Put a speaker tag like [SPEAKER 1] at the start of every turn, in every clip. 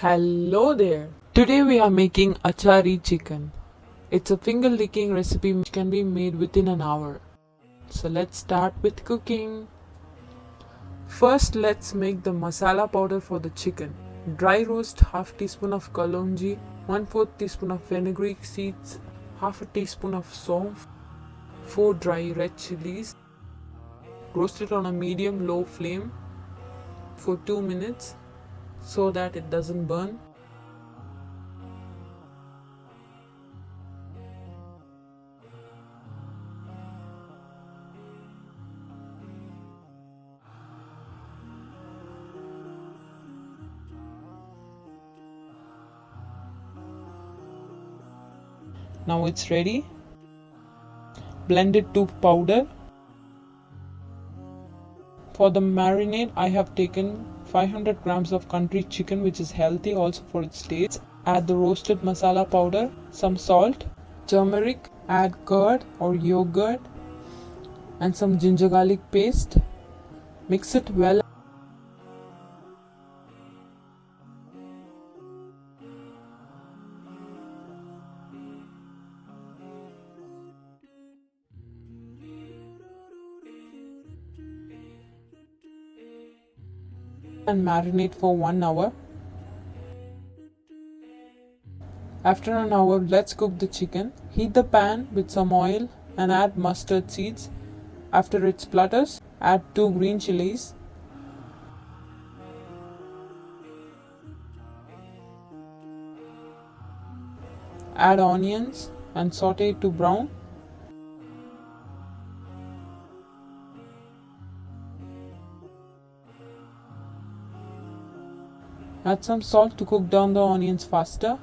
[SPEAKER 1] Hello there. Today we are making Achari Chicken. It's a finger licking recipe which can be made within an hour. So let's start with cooking. First let's make the masala powder for the chicken. Dry roast half teaspoon of kalonji, 1/4 teaspoon of fenugreek seeds, half a teaspoon of saunf, 4 dry red chilies. Roast it on a medium low flame for 2 minutes so that it doesn't burn. Now it's ready. Blend it to powder. For the marinade, I have taken 500 grams of country chicken, which is healthy also for its taste. Add the roasted masala powder, some salt, turmeric, add curd or yogurt and some ginger garlic paste. Mix it well. And marinate for 1 hour. After an hour, let's cook the chicken. Heat the pan with some oil and add mustard seeds. After it splutters, add 2 green chilies. Add onions and saute to brown. Add some salt to cook down the onions faster.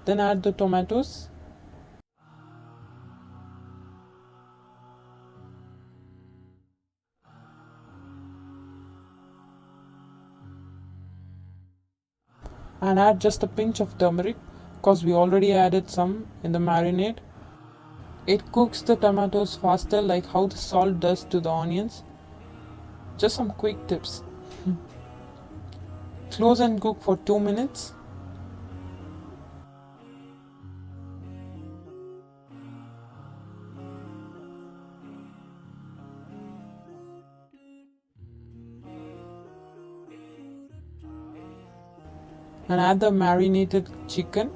[SPEAKER 1] Then add the tomatoes. And add just a pinch of turmeric because we already added some in the marinade. It cooks the tomatoes faster, like how the salt does to the onions. Just some quick tips. Close and cook for 2 minutes. And add the marinated chicken.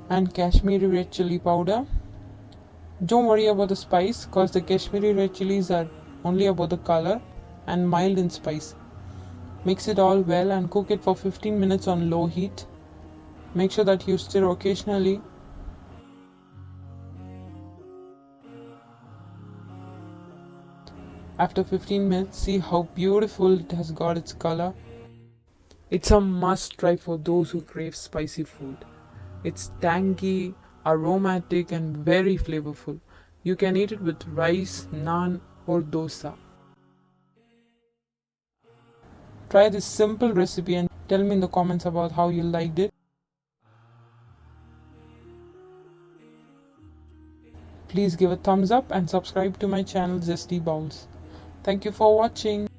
[SPEAKER 1] And Kashmiri red chili powder. Don't worry about the spice because the Kashmiri red chilies are only about the color and mild in spice. Mix it all well and cook it for 15 minutes on low heat. Make sure that you stir occasionally. After 15 minutes, see how beautiful it has got its color. It's a must try for those who crave spicy food. It's tangy, aromatic and very flavorful. You can eat it with rice, naan or dosa. Try this simple recipe and tell me in the comments about how you liked it. Please give a thumbs up and subscribe to my channel Zesty Bowls. Thank you for watching.